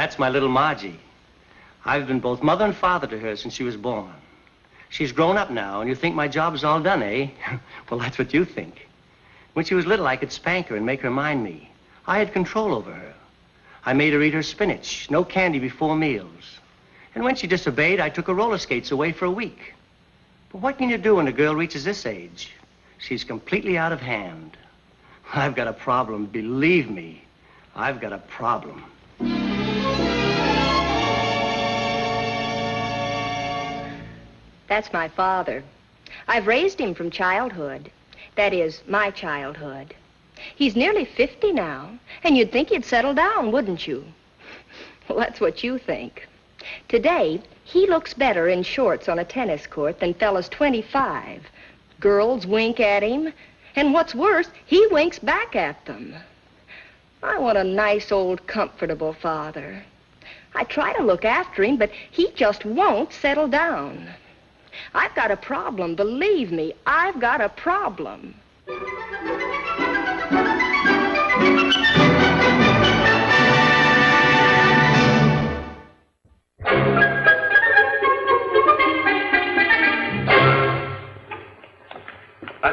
That's my little Margie. I've been both mother and father to her since she was born. She's grown up now, and you think my job is all done, eh? Well, that's what you think. When she was little, I could spank her and make her mind me. I had control over her. I made her eat her spinach, no candy before meals. And when she disobeyed, I took her roller skates away for a week. But what can you do when a girl reaches this age? She's completely out of hand. I've got a problem, believe me. I've got a problem. That's my father. I've raised him from childhood. That is, my childhood. He's nearly 50 now, and you'd think he'd settle down, wouldn't you? Well, that's what you think. Today, he looks better in shorts on a tennis court than fellas 25. Girls wink at him, and what's worse, he winks back at them. I want a nice, old, comfortable father. I try to look after him, but he just won't settle down. I've got a problem, believe me, I've got a problem.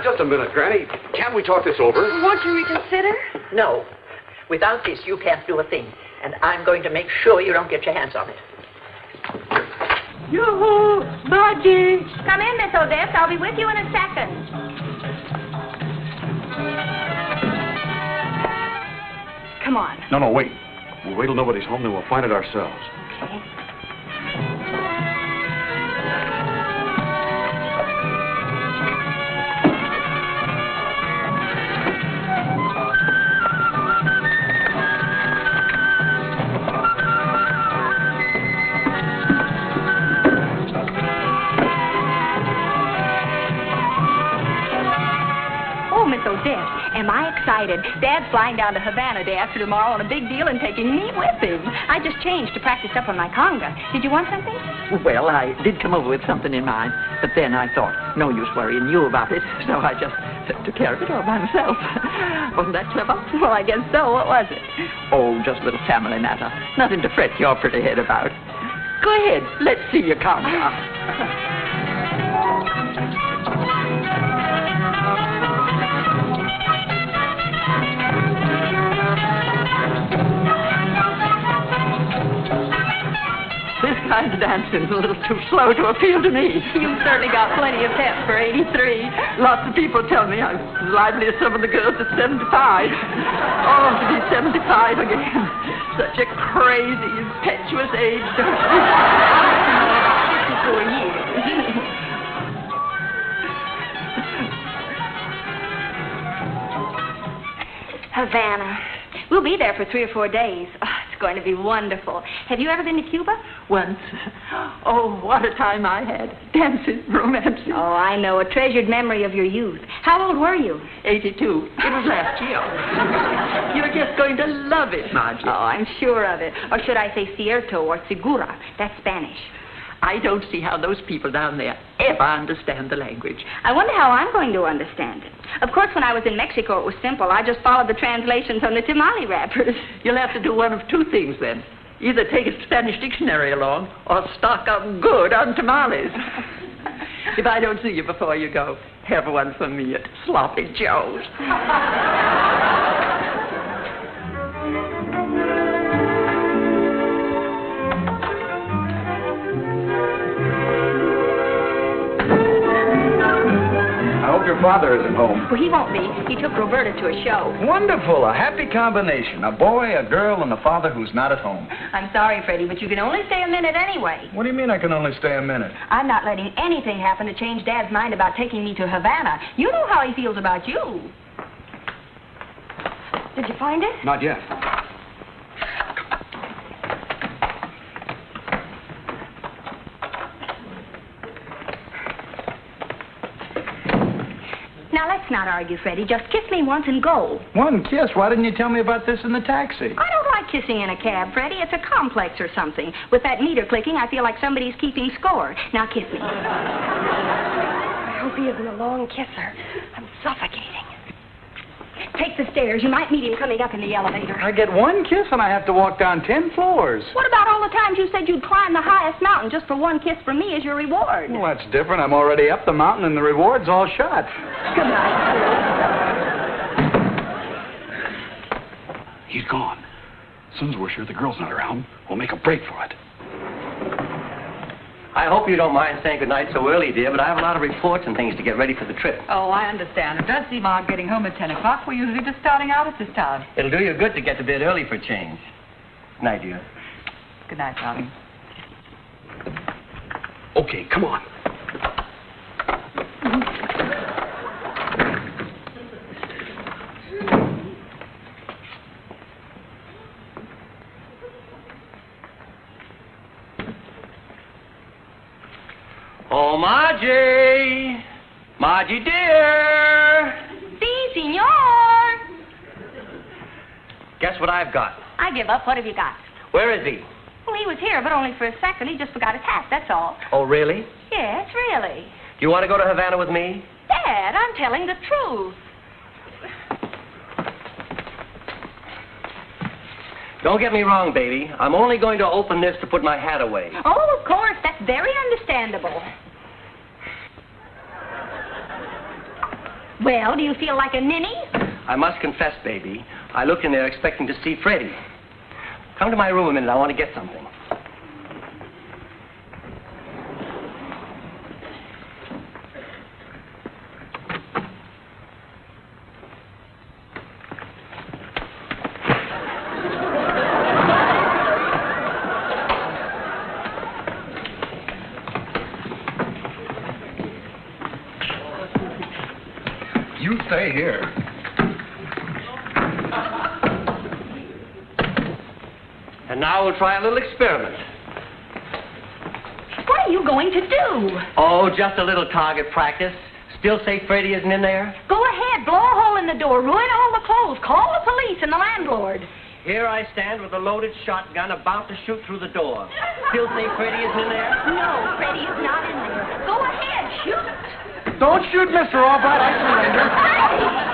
Just a minute, Granny. Can't we talk this over? Won't you reconsider? No. Without this, you can't do a thing. And I'm going to make sure you don't get your hands on it. Yoo-hoo! Margie! Come in, Miss Odette. I'll be with you in a second. Come on. No, wait. We'll wait till nobody's home, then we'll find it ourselves. Okay. Am I excited? Dad's flying down to Havana day after tomorrow on a big deal and taking me with him. I just changed to practice up on my conga. Did you want something? Well, I did come over with something in mind, but then I thought, no use worrying you about it, so I just took care of it all by myself. Wasn't that clever? Well, I guess so. What was it? Oh, just a little family matter. Nothing to fret your pretty head about. Go ahead. Let's see your conga. This kind of dancing's a little too slow to appeal to me. You've certainly got plenty of pep for 83. Lots of people tell me I'm as lively as some of the girls at 75. Oh, to be 75 again. Such a crazy, impetuous age. 54 years. Havana. We'll be there for 3 or 4 days. Oh, it's going to be wonderful. Have you ever been to Cuba? Once. Oh, what a time I had. Dancing, romancing. Oh, I know. A treasured memory of your youth. How old were you? 82. It was last year. You're just going to love it, Margie. Oh, I'm sure of it. Or should I say cierto or segura? That's Spanish. I don't see how those people down there ever understand the language. I wonder how I'm going to understand it. Of course, when I was in Mexico, it was simple. I just followed the translations on the tamale wrappers. You'll have to do one of 2 things then. Either take a Spanish dictionary along or stock up good on tamales. If I don't see you before you go, have one for me at Sloppy Joe's. I hope your father isn't home. Well, he won't be. He took Roberta to a show. Wonderful. A happy combination. A boy, a girl, and a father who's not at home. I'm sorry, Freddie, but you can only stay a minute anyway. What do you mean I can only stay a minute? I'm not letting anything happen to change Dad's mind about taking me to Havana. You know how he feels about you. Did you find it? Not yet. Now, let's not argue, Freddie. Just kiss me once and go. One kiss? Why didn't you tell me about this in the taxi? I don't like kissing in a cab, Freddie. It's a complex or something. With that meter clicking, I feel like somebody's keeping score. Now, kiss me. I hope he isn't a long kisser. I'm suffocating. Take the stairs. You might meet him coming up in the elevator. I get one kiss and I have to walk down 10 floors. What about all the times you said you'd climb the highest mountain just for one kiss from me as your reward? Well, that's different. I'm already up the mountain and the reward's all shot. Good night. He's gone. As soon as we're sure the girl's not around, we'll make a break for it. I hope you don't mind saying goodnight so early, dear, but I have a lot of reports and things to get ready for the trip. Oh, I understand. It does seem odd getting home at 10 o'clock. We're usually just starting out at this time. It'll do you good to get to bed early for a change. Good night, dear. Good night, darling. Okay, come on. Oh, Margie! Margie, dear! Si, senor. Guess what I've got? I give up. What have you got? Where is he? Well, he was here, but only for a second. He just forgot his hat, that's all. Oh, really? Yes, really. Do you want to go to Havana with me? Dad, I'm telling the truth. Don't get me wrong, baby. I'm only going to open this to put my hat away. Oh, of course. That's very understandable. Well, do you feel like a ninny? I must confess, baby, I looked in there expecting to see Freddie. Come to my room a minute. I want to get something. You stay here. And now we'll try a little experiment. What are you going to do? Oh, just a little target practice. Still say Freddie isn't in there? Go ahead. Blow a hole in the door. Ruin all the clothes. Call the police and the landlord. Here I stand with a loaded shotgun about to shoot through the door. Still say Freddie isn't in there? No, Freddie is not in there. Go ahead. Shoot. Don't shoot, Mr. Albright. I surrender.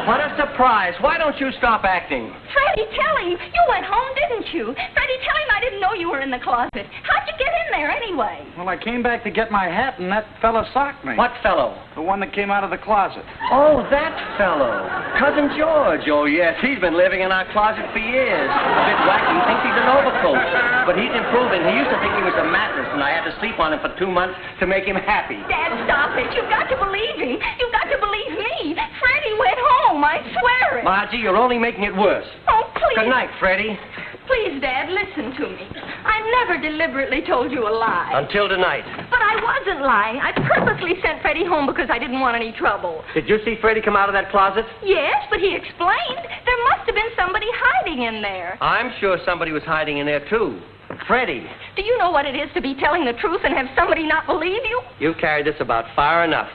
What a surprise. Why don't you stop acting? Freddie, tell him. You went home, didn't you? Freddie, tell him I didn't know you were in the closet. How'd you get in there anyway? Well, I came back to get my hat, and that fella socked me. What fellow? The one that came out of the closet. Oh, that fellow. Cousin George. Oh, yes. He's been living in our closet for years. A bit wacky. He thinks he's an overcoat. But he's improving. He used to think he was a mattress, and I had to sleep on him for 2 months to make him happy. Dad, stop it. You've got to believe him. You've got to believe me. Freddie went home. I swear it. Margie, you're only making it worse. Oh, please. Good night, Freddie. Please, Dad, listen to me. I never deliberately told you a lie. Until tonight. But I wasn't lying. I purposely sent Freddie home because I didn't want any trouble. Did you see Freddie come out of that closet? Yes, but he explained. There must have been somebody hiding in there. I'm sure somebody was hiding in there, too. Freddie. Do you know what it is to be telling the truth and have somebody not believe you? You've carried this about far enough.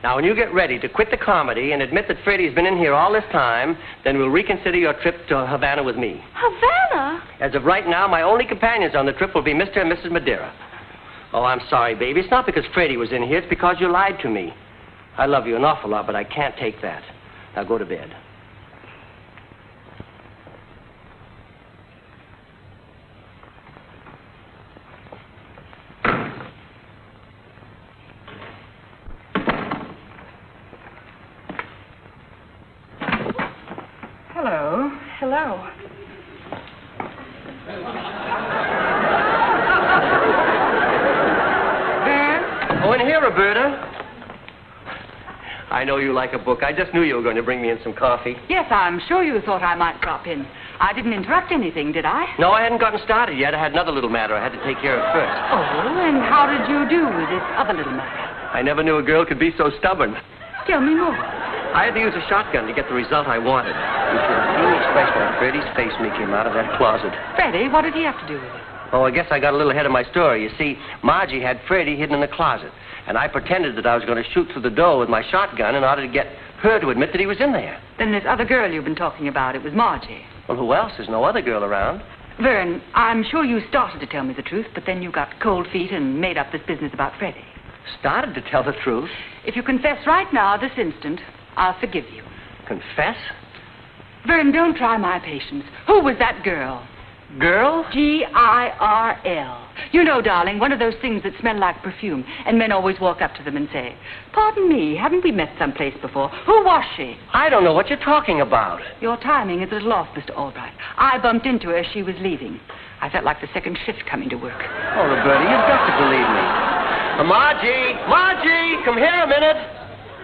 Now, when you get ready to quit the comedy and admit that Freddie's been in here all this time, then we'll reconsider your trip to Havana with me. Havana? As of right now, my only companions on the trip will be Mr. and Mrs. Madeira. Oh, I'm sorry, baby. It's not because Freddie was in here. It's because you lied to me. I love you an awful lot, but I can't take that. Now, go to bed. Hello. Hello. Oh, in here, Roberta. I know you like a book. I just knew you were going to bring me in some coffee. Yes, I'm sure you thought I might drop in. I didn't interrupt anything, did I? No, I hadn't gotten started yet. I had another little matter I had to take care of first. Oh, and how did you do with this other little matter? I never knew a girl could be so stubborn. Tell me more. I had to use a shotgun to get the result I wanted. You should have seen the expression on Freddie's face when he came out of that closet. Freddie, what did he have to do with it? Oh, I guess I got a little ahead of my story. You see, Margie had Freddie hidden in the closet, and I pretended that I was going to shoot through the door with my shotgun in order to get her to admit that he was in there. Then this other girl you've been talking about, it was Margie. Well, who else? There's no other girl around. Vern, I'm sure you started to tell me the truth, but then you got cold feet and made up this business about Freddie. Started to tell the truth. If you confess right now, this instant, I'll forgive you. Confess? Vern, don't try my patience. Who was that girl? Girl? Girl. You know, darling, one of those things that smell like perfume, and men always walk up to them and say, "Pardon me, haven't we met someplace before? Who was she?" I don't know what you're talking about. Your timing is a little off, Mr. Albright. I bumped into her as she was leaving. I felt like the second shift coming to work. Oh, Roberta, you've got to believe me. Margie, come here a minute.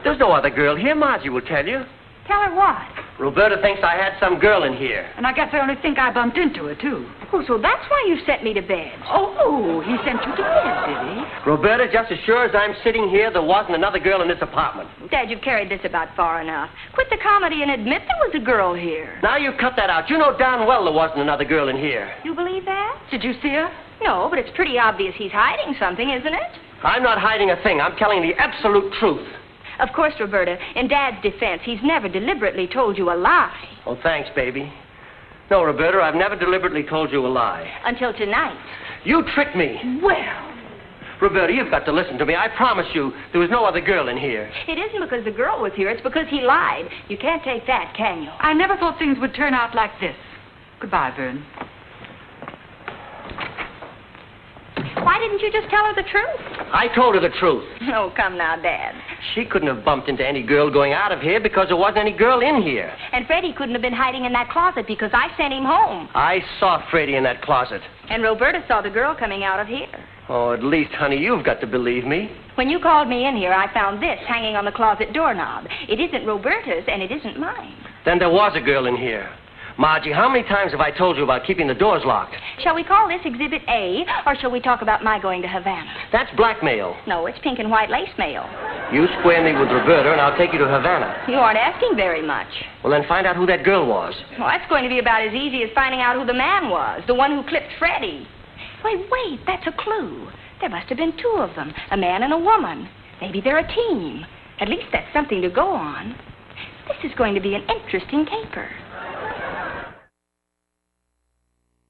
There's no other girl here. Margie will tell you. Tell her what? Roberta thinks I had some girl in here. And I guess I only think I bumped into her, too. Oh, so that's why you sent me to bed. Oh, he sent you to bed, did he? Roberta, just as sure as I'm sitting here, there wasn't another girl in this apartment. Dad, you've carried this about far enough. Quit the comedy and admit there was a girl here. Now you cut that out. You know darn well there wasn't another girl in here. You believe that? Did you see her? No, but it's pretty obvious he's hiding something, isn't it? I'm not hiding a thing. I'm telling the absolute truth. Of course, Roberta, in Dad's defense, he's never deliberately told you a lie. Oh, thanks, baby. No, Roberta, I've never deliberately told you a lie. Until tonight. You tricked me. Well. Roberta, you've got to listen to me. I promise you there was no other girl in here. It isn't because the girl was here. It's because he lied. You can't take that, can you? I never thought things would turn out like this. Goodbye, Vern. Why didn't you just tell her the truth? I told her the truth. Oh, come now, Dad. She couldn't have bumped into any girl going out of here because there wasn't any girl in here. And Freddie couldn't have been hiding in that closet because I sent him home. I saw Freddie in that closet. And Roberta saw the girl coming out of here. Oh, at least, honey, you've got to believe me. When you called me in here, I found this hanging on the closet doorknob. It isn't Roberta's, and it isn't mine. Then there was a girl in here. Margie, how many times have I told you about keeping the doors locked? Shall we call this Exhibit A, or shall we talk about my going to Havana? That's blackmail. No, it's pink and white lace mail. You square me with Roberta, and I'll take you to Havana. You aren't asking very much. Well, then find out who that girl was. Well, that's going to be about as easy as finding out who the man was, the one who clipped Freddie. Wait, that's a clue. There must have been two of them, a man and a woman. Maybe they're a team. At least that's something to go on. This is going to be an interesting caper.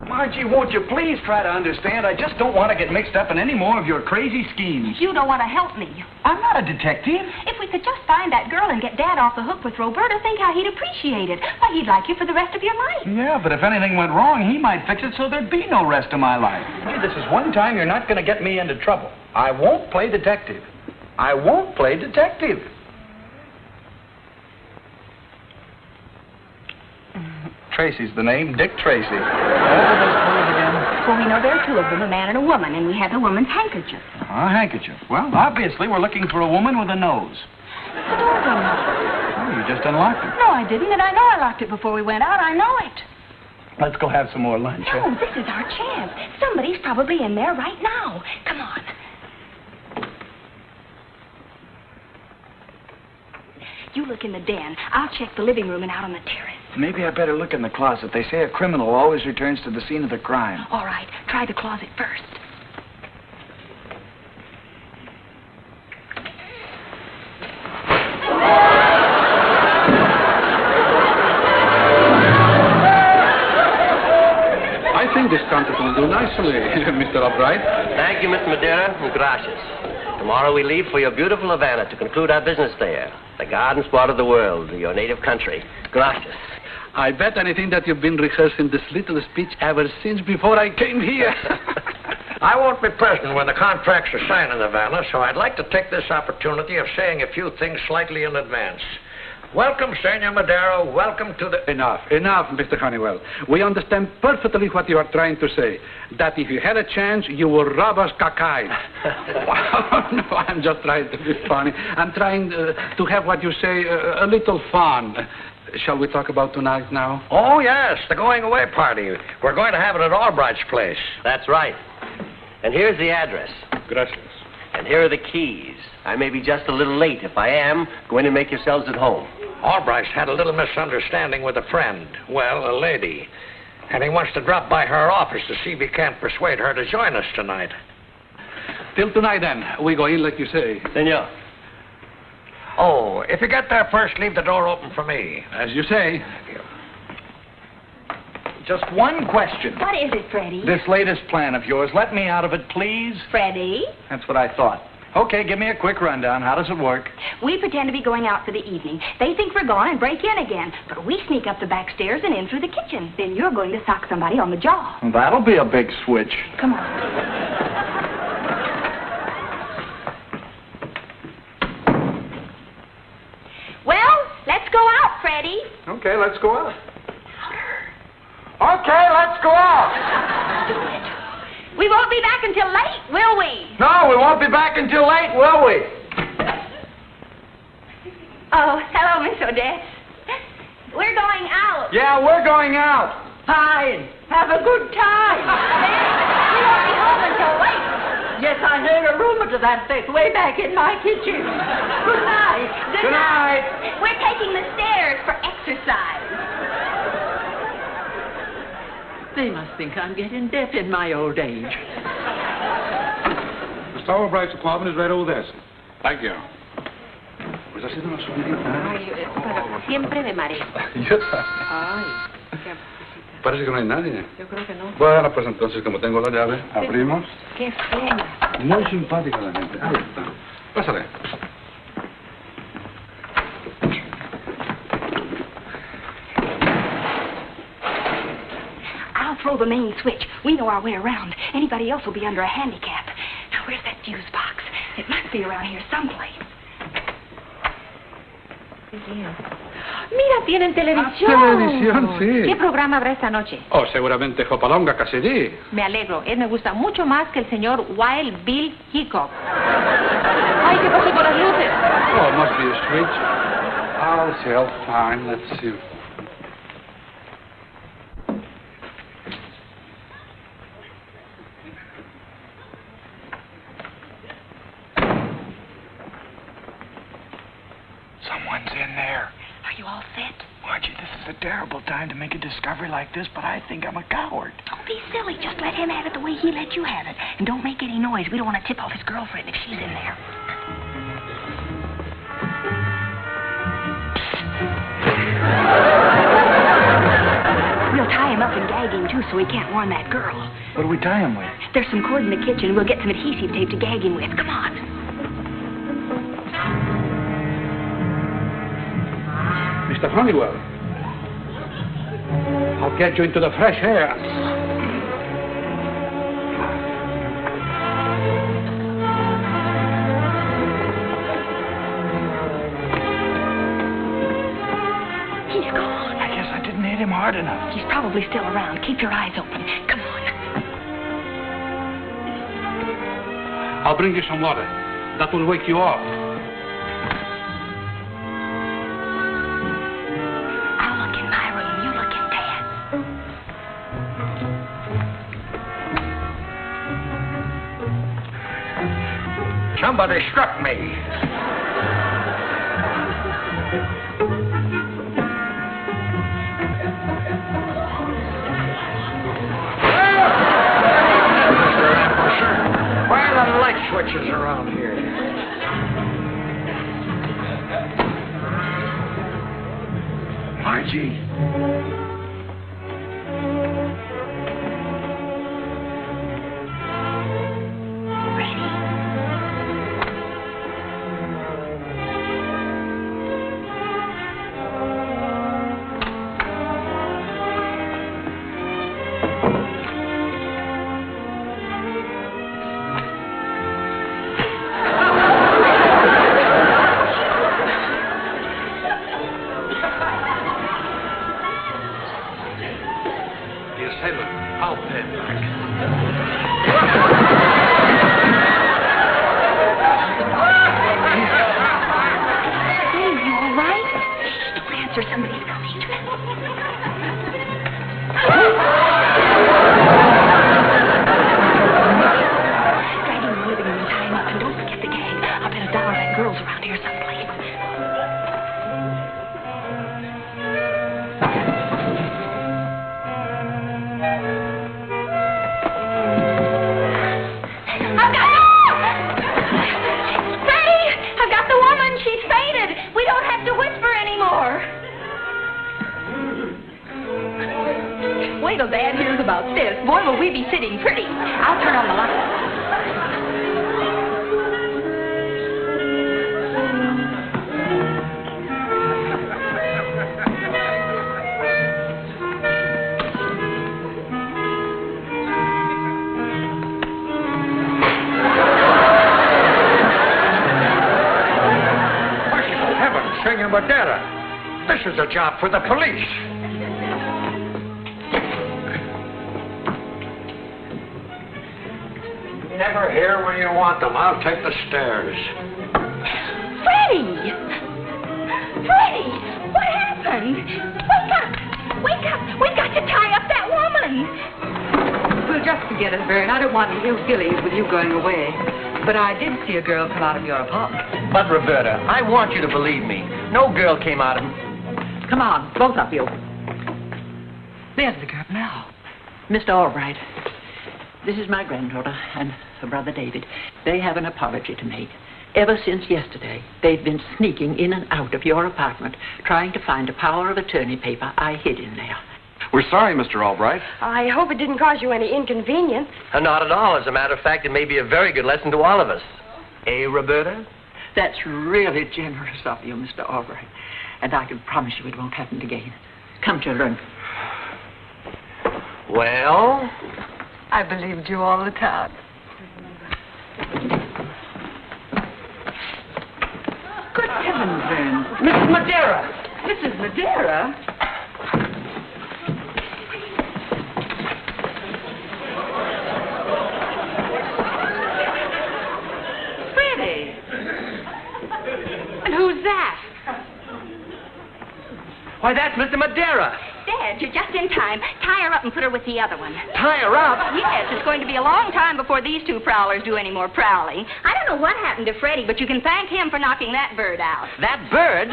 Margie, won't you please try to understand? I just don't want to get mixed up in any more of your crazy schemes. You don't want to help me. I'm not a detective. If we could just find that girl and get Dad off the hook with Roberta, think how he'd appreciate it. Why, he'd like you for the rest of your life. Yeah, but if anything went wrong, he might fix it so there'd be no rest of my life. Hey, this is one time you're not going to get me into trouble. I won't play detective. I won't play detective. Tracy's the name, Dick Tracy. All of those clothes again? Well, we know there are two of them, a man and a woman, and we have the woman's handkerchief. A handkerchief. Well, obviously we're looking for a woman with a nose. The door's unlocked. Oh, you just unlocked it. No, I didn't, and I know I locked it before we went out. I know it. Let's go have some more lunch. No, this is our chance. Somebody's probably in there right now. Come on. You look in the den. I'll check the living room and out on the terrace. Maybe I better look in the closet. They say a criminal always returns to the scene of the crime. All right, try the closet first. I think this contest will do nicely, Mr. Albright. Thank you, Mr. Madeira, and gracias. Tomorrow we leave for your beautiful Havana to conclude our business there. The garden spot of the world, your native country. Gracias. I bet anything that you've been rehearsing this little speech ever since before I came here. I won't be present when the contracts are signed in Havana, so I'd like to take this opportunity of saying a few things slightly in advance. Welcome, Senor Madero. Welcome to the... Enough, Mr. Honeywell. We understand perfectly what you are trying to say. That if you had a chance, you would rob us cacay. No, I'm just trying to be funny. I'm trying to have what you say, a little fun. Shall we talk about tonight now? Oh, yes, the going-away party. We're going to have it at Albright's place. That's right. And here's the address. Gracias. And here are the keys. I may be just a little late. If I am, go in and make yourselves at home. Albright's had a little misunderstanding with a friend. Well, a lady. And he wants to drop by her office to see if he can't persuade her to join us tonight. Till tonight, then. We go in like you say. Senor. Oh, if you get there first, leave the door open for me. As you say. Just one question. What is it, Freddie? This latest plan of yours, let me out of it, please. Freddie? That's what I thought. Okay, give me a quick rundown. How does it work? We pretend to be going out for the evening. They think we're gone and break in again. But we sneak up the back stairs and in through the kitchen. Then you're going to sock somebody on the jaw. That'll be a big switch. Come on. Well, let's go out, Freddie. Okay, let's go out. Okay, let's go out. Do it. We won't be back until late, will we? No, we won't be back until late, will we? Oh, hello, Miss Odette. We're going out. Yeah, we're going out. Fine. Have a good time. We won't be home until late. Yes, I heard a rumor to that effect way back in my kitchen. Good night. Good night. We're taking the stairs for exercise. They must think I'm getting deaf in my old age. The Star Bright's apartment is right over there, sir. Thank you. Pues así no suena. Ay, pero siempre me mareo. Ay, qué... Parece que no hay nadie. Yo creo que no. Bueno, pues entonces, como tengo la llave, abrimos. Qué pena. Muy simpática la gente. Ahí está. Pásale. I'll throw the main switch. We know our way around. Anybody else will be under a handicap. Now, where's that fuse box? It must be around here someplace. Mira, tienen televisión. Televisión, sí. ¿Qué programa habrá esta noche? Oh, seguramente Hopalonga Cassidy. Me alegro. Él me gusta mucho más que el señor Wild Bill Hickok. Ay, ¿qué pasó con las luces? Oh, it must be a switch. I'll see. I'll find. Let's see. Someone's in there. Are you all set? Margie, this is a terrible time to make a discovery like this, but I think I'm a coward. Don't be silly. Just let him have it the way he let you have it. And don't make any noise. We don't want to tip off his girlfriend if she's in there. We'll tie him up and gag him, too, so he can't warn that girl. What do we tie him with? There's some cord in the kitchen. We'll get some adhesive tape to gag him with. Come on. Mr. Honeywell, I'll get you into the fresh air. He's gone. I guess I didn't hit him hard enough. He's probably still around. Keep your eyes open. Come on. I'll bring you some water. That will wake you up. I'll look in my room. You look in Dad's. Somebody struck me. Why are the light switches around here? Margie. Wait till Dad hears about this. Boy, will we be sitting pretty. I'll turn on the light. This is a job for the police. Never here when you want them. I'll take the stairs. Freddie! Freddie! What happened? Wake up! Wake up! We've got to tie up that woman! Well, just forget it, Vern. I don't want any hillbillies with you going away. But I did see a girl come out of your apartment. But, Roberta, I want you to believe me. No girl came out of... Come on, both of you. There's the girl now. Mr. Albright, this is my granddaughter and her brother David. They have an apology to make. Ever since yesterday, they've been sneaking in and out of your apartment, trying to find a power of attorney paper I hid in there. We're sorry, Mr. Albright. I hope it didn't cause you any inconvenience. Not at all. As a matter of fact, it may be a very good lesson to all of us. Eh, Roberta? That's really generous of you, Mr. Albright. And I can promise you it won't happen again. Come, children. Well? I believed you all the time. Good heavens, Vern. Mrs. Madeira! Mrs. Madeira? Freddie! And who's that? Why, that's Mr. Madeira. Dad, you're just in time. Tie her up and put her with the other one. Tie her up? Yes, it's going to be a long time before these two prowlers do any more prowling. I don't know what happened to Freddie, but you can thank him for knocking that bird out. That bird?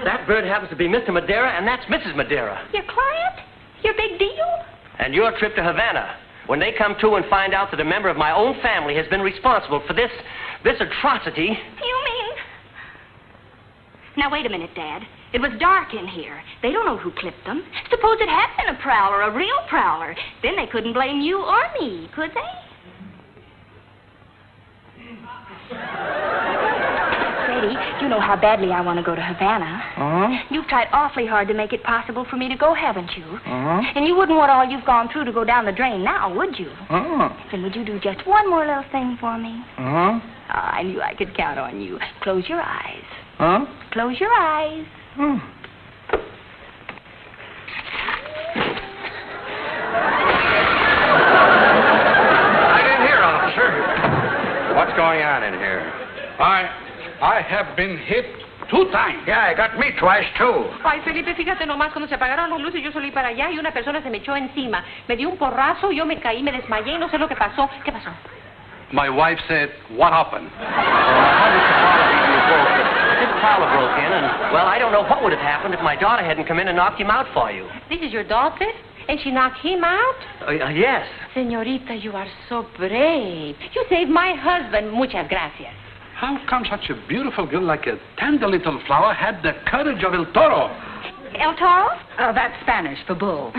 That bird happens to be Mr. Madeira, and that's Mrs. Madeira. Your client? Your big deal? And your trip to Havana. When they come to and find out that a member of my own family has been responsible for this atrocity... You mean... Now, wait a minute, Dad. It was dark in here. They don't know who clipped them. Suppose it had been a prowler, a real prowler. Then they couldn't blame you or me, could they? Freddie, you know how badly I want to go to Havana. You've tried awfully hard to make it possible for me to go, haven't you? And you wouldn't want all you've gone through to go down the drain now, would you? Then would you do just one more little thing for me? Oh, I knew I could count on you. Close your eyes. Close your eyes. I didn't hear, officer. What's going on in here? I have been hit 2 times. Yeah, it got me twice, too. Ay, Felipe, fíjate nomás cuando se apagaron las luces, yo salí para allá y una persona se me echó encima. Me dio un porrazo, yo me caí, me desmayé y no sé lo que pasó. ¿Qué pasó? My wife said, what happened? This prowler broke in, and, well, I don't know what would have happened if my daughter hadn't come in and knocked him out for you. This is your daughter? And she knocked him out? Yes. Señorita, you are so brave. You saved my husband. Muchas gracias. How come such a beautiful girl like a tender little flower had the courage of El Toro? El Toro? That's Spanish for bull.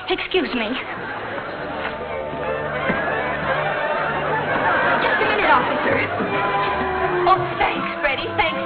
Excuse me. Just a minute, officer. Oh, thanks, Freddie. Thanks